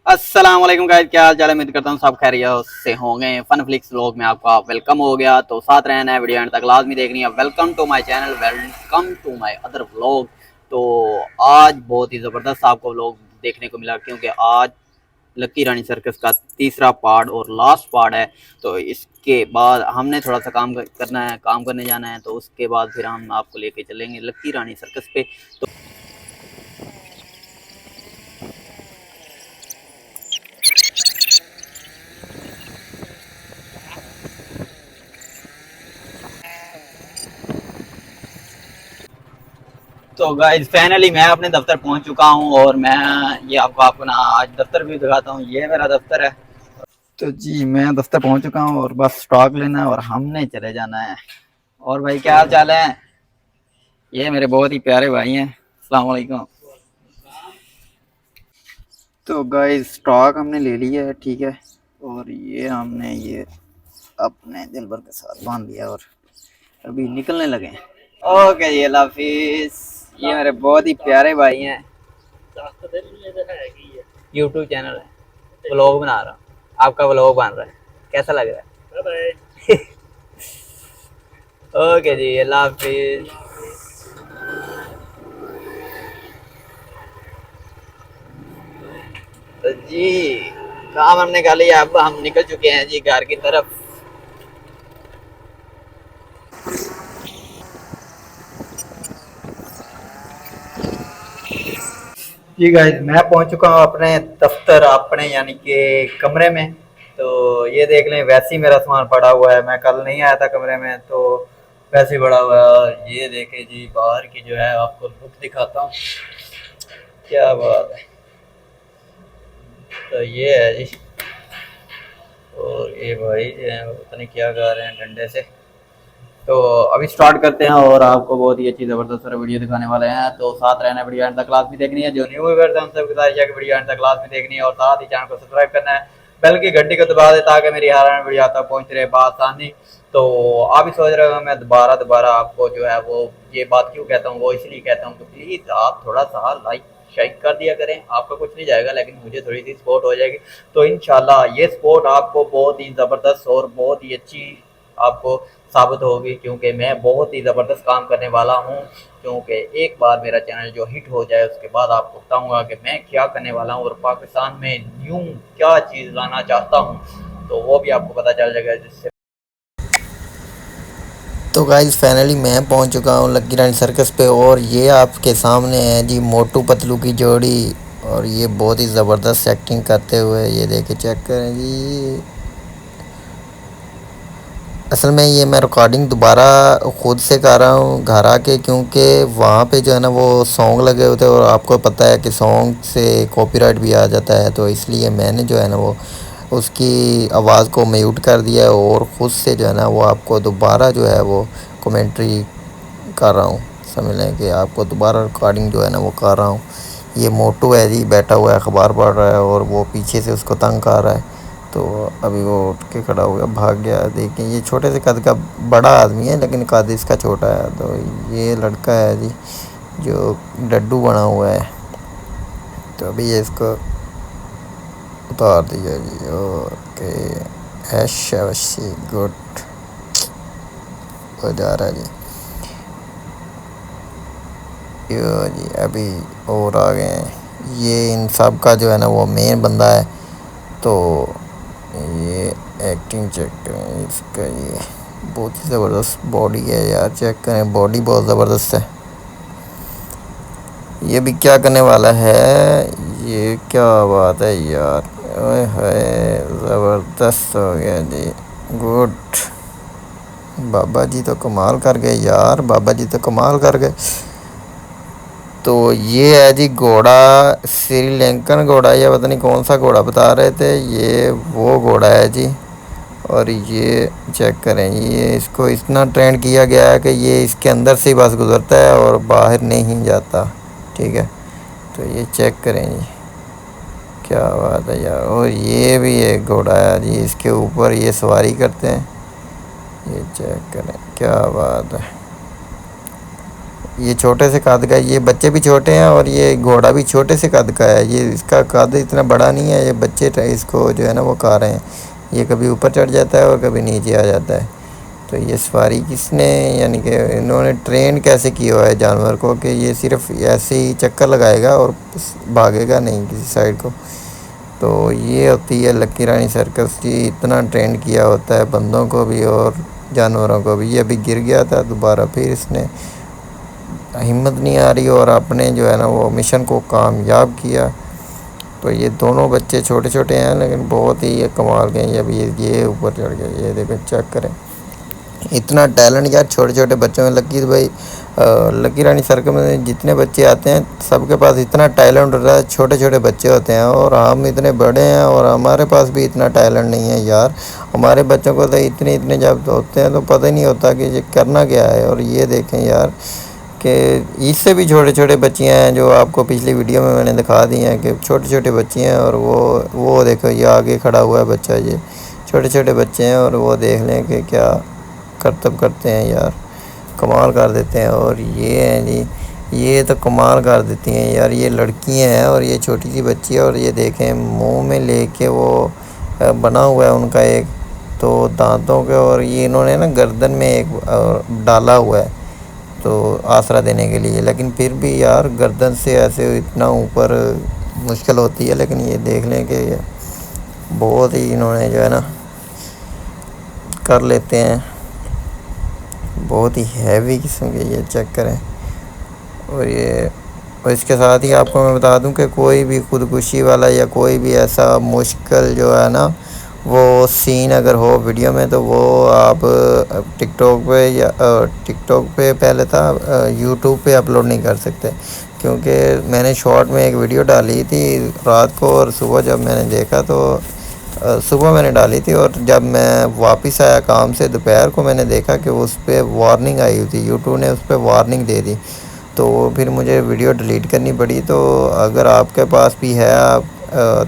अस्सलाम वालेकुम गाइस, क्या हाल चाल है। उम्मीद करता हूँ सब खैरियत से होंगे। फन फ्लिक्स व्लॉग में आपका वेलकम हो गया, तो साथ रहना है, वीडियो एंड तक लाजमी देखनी है। Welcome to my channel, welcome to my other vlog. तो आज बहुत ही ज़बरदस्त आपको व्लॉग देखने को मिला, क्योंकि आज लक्की रानी सर्कस का तीसरा पार्ट और लास्ट पार्ट है। तो इसके बाद हमने थोड़ा सा काम करना है, काम करने जाना है। तो उसके बाद फिर हम आपको लेके चलेंगे लक्की रानी सर्कस पे। तो गाइस फाइनली मैं अपने दफ्तर पहुंच चुका हूं, और मैं ये आपको अपना आज दफ्तर भी दिखाता हूं। ये मेरा दफ्तर है। तो जी मैं दफ्तर पहुंच चुका हूं, और बस स्टॉक लेना है और हमने चले जाना है। और भाई क्या हाल चाल है। ये मेरे बहुत ही प्यारे भाई हैं। अस्सलाम वालेकुम। तो गाइस स्टॉक हमने ले लिया है, ठीक है। और ये हमने ये अपने दिल भर के साथ बांध लिया और अभी निकलने लगे हैं। ओके जी, अल्लाह हाफिज। ये मेरे बहुत ही प्यारे भाई हैं। यूट्यूब चैनल है, व्लॉग बना रहा हूँ। आपका व्लॉग बन रहा है, कैसा लग रहा है। ओके जी, अल्लाह हाफिज। तो जी काम हमने कर लिया, अब हम निकल चुके हैं जी घर की तरफ। जी गाइस मैं पहुंच चुका हूं अपने दफ्तर, अपने यानी कि कमरे में। तो ये देख लें, वैसे ही मेरा सामान पड़ा हुआ है। मैं कल नहीं आया था कमरे में, तो वैसे ही पड़ा हुआ है। ये देखे जी बाहर की जो है, आपको लुक दिखाता हूँ। क्या बात है। तो ये है जी। और ये भाई जो है पता नहीं क्या गा रहे हैं डंडे से। तो अभी स्टार्ट करते हैं, और आपको बहुत ही अच्छी ज़बरदस्त वीडियो दिखाने वाले हैं। तो साथ रहना, वीडियो एंड तक क्लास भी देखनी है। जो न्यू व्यूअर्स हैं उन सबके साथ जाकर वीडियो एंड तक क्लास भी देखनी है, और साथ ही चैनल को सब्सक्राइब करना है, बेल की घंटी को दबा दे, ताकि मेरी हर आने वीडियो तक पहुंच रहे बासानी। तो आप ही सोच रहे हो मैं दोबारा दोबारा आपको जो है वो ये बात क्यों कहता हूँ, वो इसलिए कहता हूँ कि प्लीज़ आप थोड़ा सा लाइक शेयर कर दिया करें। आपका कुछ नहीं जाएगा, लेकिन मुझे थोड़ी सी सपोर्ट हो जाएगी। तो इंशाल्लाह ये सपोर्ट आपको बहुत ही ज़बरदस्त और बहुत ही अच्छी आपको साबित होगी, क्योंकि मैं बहुत ही ज़बरदस्त काम करने वाला हूँ। क्योंकि एक बार मेरा चैनल जो हिट हो जाए, उसके बाद आपको बताऊँगा कि मैं क्या करने वाला हूँ, और पाकिस्तान में न्यू क्या चीज़ लाना चाहता हूँ। तो वो भी आपको पता चल जाएगा, जिससे तो गाइस फाइनली मैं पहुंच चुका हूं लक्की रानी सर्कस पे, और ये आपके सामने है जी मोटू पतलू की जोड़ी। और ये बहुत ही ज़बरदस्त एक्टिंग करते हुए, ये देखे चेक करें जी। असल में ये मैं रिकॉर्डिंग दोबारा ख़ुद से कर रहा हूँ घर आके, क्योंकि वहाँ पे जो है ना वो सॉन्ग लगे होते हैं, और आपको पता है कि सॉन्ग से कॉपीराइट भी आ जाता है। तो इसलिए मैंने जो है ना वो उसकी आवाज़ को म्यूट कर दिया है, और ख़ुद से जो है ना वो आपको दोबारा जो है वो कमेंट्री कर रहा हूँ। समझ लें कि आपको दोबारा रिकॉर्डिंग जो है ना वो कर रहा हूँ। ये मोटू है जी, बैठा हुआ है, अखबार पढ़ रहा है, और वो पीछे से उसको तंग कर रहा है। तो अभी वो उठ के खड़ा हो गया, भाग गया। देखिए ये छोटे से कद का बड़ा आदमी है, लेकिन कद इसका छोटा है। तो ये लड़का है जी जो डड्डू बना हुआ है। तो अभी ये इसको उतार दिया जी। ओके, ऐशी गुड हो जा रहा है जी। यो जी अभी और आ गए हैं। ये इन सब का जो है ना वो मेन बंदा है। तो ये एक्टिंग चेक करें इसका, ये बहुत ही ज़बरदस्त बॉडी है यार, चेक करें, बॉडी बहुत ज़बरदस्त है। ये भी क्या करने वाला है, ये क्या बात है यार। ओए होए, ज़बरदस्त हो गया जी, गुड। बाबा जी तो कमाल कर गए यार, बाबा जी तो कमाल कर गए। तो ये है जी घोड़ा, श्रीलंकन घोड़ा, या पता नहीं कौन सा घोड़ा बता रहे थे, ये वो घोड़ा है जी। और ये चेक करें, ये इसको इतना ट्रेंड किया गया है कि ये इसके अंदर से ही बस गुजरता है और बाहर नहीं जाता, ठीक है। तो ये चेक करें जी, क्या बात है यार। और ये भी एक घोड़ा है जी, इसके ऊपर ये सवारी करते हैं। ये चेक करें, क्या बात है। ये छोटे से कद का है, ये बच्चे भी छोटे हैं और ये घोड़ा भी छोटे से कद का है। ये इसका कद इतना बड़ा नहीं है, ये बच्चे इसको जो है ना वो खा रहे हैं। ये कभी ऊपर चढ़ जाता है और कभी नीचे आ जाता है। तो ये सवारी किसने, यानी कि इन्होंने ट्रेन कैसे किया हुआ है जानवर को कि ये सिर्फ ऐसे ही चक्कर लगाएगा और भागेगा नहीं किसी साइड को। तो ये होती है लकी रानी सर्कस जी। इतना ट्रेन किया होता है बंदों को भी और जानवरों को भी। ये अभी गिर गया था दोबारा, फिर इसने हिम्मत नहीं आ रही और आपने जो है ना वो मिशन को कामयाब किया। तो ये दोनों बच्चे छोटे छोटे हैं लेकिन बहुत ही ये कमाल के हैं। ये अभी ये ऊपर चढ़ गए, ये देखो चेक करें। इतना टैलेंट यार छोटे छोटे बच्चों में। लकी भाई लकी रानी सर्कल में जितने बच्चे आते हैं सबके पास इतना टैलेंट होता है। छोटे छोटे बच्चे होते हैं और हम इतने बड़े हैं और हमारे पास भी इतना टैलेंट नहीं है यार। हमारे बच्चों को तो इतने इतने जब होते हैं तो पता ही नहीं होता कि ये करना क्या है। और ये देखें यार कि इससे भी छोटे छोटे बच्चियाँ हैं जो आपको पिछली वीडियो में मैंने दिखा दी हैं कि छोटे छोटे बच्चे हैं। और वो देखो ये आगे खड़ा हुआ है बच्चा, ये छोटे छोटे बच्चे हैं और वो देख लें कि क्या करतब करते हैं यार, कमाल कर देते हैं। और ये हैं जी, ये तो कमाल कर देती हैं यार। ये लड़कियां हैं और ये छोटी सी बच्ची है और ये देखें मुंह में लेके वो बना हुआ है उनका एक तो दांतों के। और ये इन्होंने ना गर्दन में एक डाला हुआ है तो आसरा देने के लिए। लेकिन फिर भी यार गर्दन से ऐसे इतना ऊपर मुश्किल होती है। लेकिन ये देख लें कि बहुत ही इन्होंने जो है ना कर लेते हैं, बहुत ही हैवी किस्म के। ये चेक करें। और इसके साथ ही आपको मैं बता दूं कि कोई भी खुदकुशी वाला या कोई भी ऐसा मुश्किल जो है ना वो सीन अगर हो वीडियो में तो वो आप टिकटॉक पे या टिकटॉक पे पहले था, यूट्यूब पे अपलोड नहीं कर सकते। क्योंकि मैंने शॉर्ट में एक वीडियो डाली थी रात को और सुबह जब मैंने देखा तो सुबह मैंने डाली थी और जब मैं वापस आया काम से दोपहर को मैंने देखा कि उस पर वार्निंग आई हुई थी। यूट्यूब ने उस पर वार्निंग दे दी तो फिर मुझे वीडियो डिलीट करनी पड़ी। तो अगर आपके पास भी है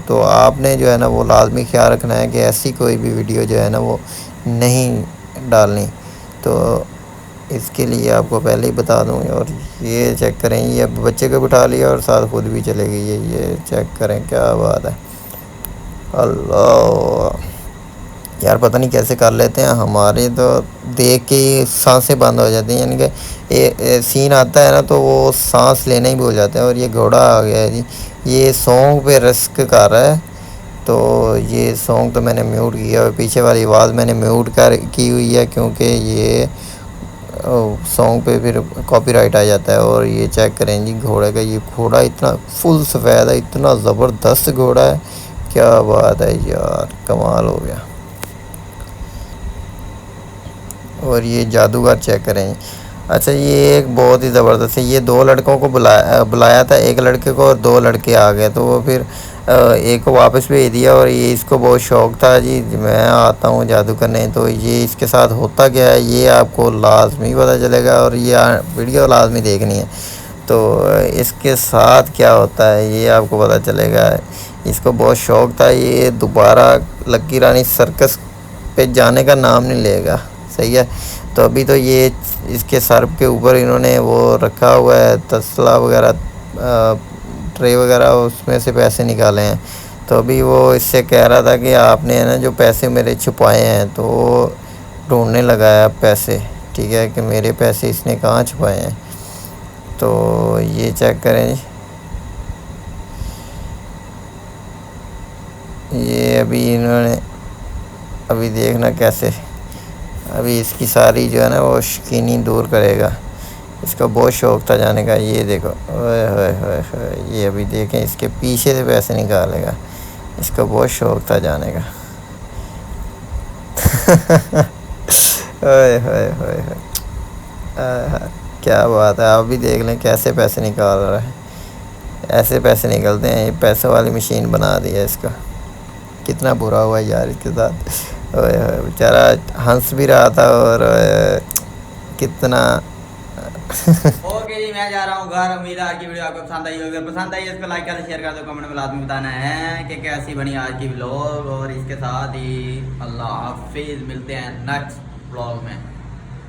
तो आपने जो है ना वो लाजमी ख्याल रखना है कि ऐसी कोई भी वीडियो जो है ना वो नहीं डालनी। तो इसके लिए आपको पहले ही बता दूँ। और ये चेक करें, ये अब बच्चे को बिठा लिया और साथ खुद भी चले गई है। ये चेक करें क्या बात है। अल्लाह यार पता नहीं कैसे कर लेते हैं। हमारे तो देख के ही सांसें बंद हो जाती हैं। यानी कि ये सीन आता है ना तो वो सांस लेना ही भूल जाते हैं। और ये घोड़ा आ गया है जी, ये सॉन्ग पे रिस्क कर रहा है। तो ये सॉन्ग तो मैंने म्यूट किया और पीछे वाली आवाज़ मैंने म्यूट कर की हुई है क्योंकि ये सॉन्ग पे फिर कॉपीराइट आ जाता है। और ये चेक करें जी घोड़े का, ये घोड़ा इतना फुल सफ़ेद है, इतना ज़बरदस्त घोड़ा है, क्या बात है यार, कमाल हो गया। और ये जादूगर चेक करें। अच्छा ये एक बहुत ही ज़बरदस्त है। ये दो लड़कों को बुलाया था, एक लड़के को और दो लड़के आ गए तो वो फिर एक को वापस भेज दिया। और ये इसको बहुत शौक़ था जी मैं आता हूँ जादू करने। तो ये इसके साथ होता क्या है ये आपको लाजमी पता चलेगा और ये वीडियो लाजमी देखनी है। तो इसके साथ क्या होता है ये आपको पता चलेगा। इसको बहुत शौक़ था, ये दोबारा लकी रानी सर्कस पे जाने का नाम नहीं लेगा, सही है। तो अभी तो ये इसके सर के ऊपर इन्होंने वो रखा हुआ है तसला वगैरह, ट्रे वगैरह, उसमें से पैसे निकाले हैं। तो अभी वो इससे कह रहा था कि आपने ना जो पैसे मेरे छुपाए हैं, तो ढूंढने लगा है पैसे, ठीक है, कि मेरे पैसे इसने कहाँ छुपाए हैं। तो ये चेक करें, ये अभी इन्होंने अभी देखना कैसे अभी इसकी सारी जो है ना वो शकीनी दूर करेगा। इसका बहुत शौक़ था जाने का। ये देखो ओए होए होए होए, ये अभी देखें इसके पीछे से पैसे निकालेगा। इसका बहुत शौक़ था जाने का। ओए होए होए होए, क्या बात है। आप भी देख लें कैसे पैसे निकाल रहा है। ऐसे पैसे निकलते हैं, ये पैसों वाली मशीन बना दी है इसका। कितना बुरा हुआ यार इसके साथ। ओए होए बेचारा हंस भी रहा था और कितना ओके जी मैं जा रहा हूँ घर। उम्मीद है आज की वीडियो आपको पसंद आई होगी। अगर पसंद आई है इसको लाइक कर दो, शेयर कर दो, कमेंट में लाजमी बताना है कि कैसी बनी आज की व्लॉग। और इसके साथ ही अल्लाह हाफिज़, मिलते हैं नेक्स्ट व्लॉग में।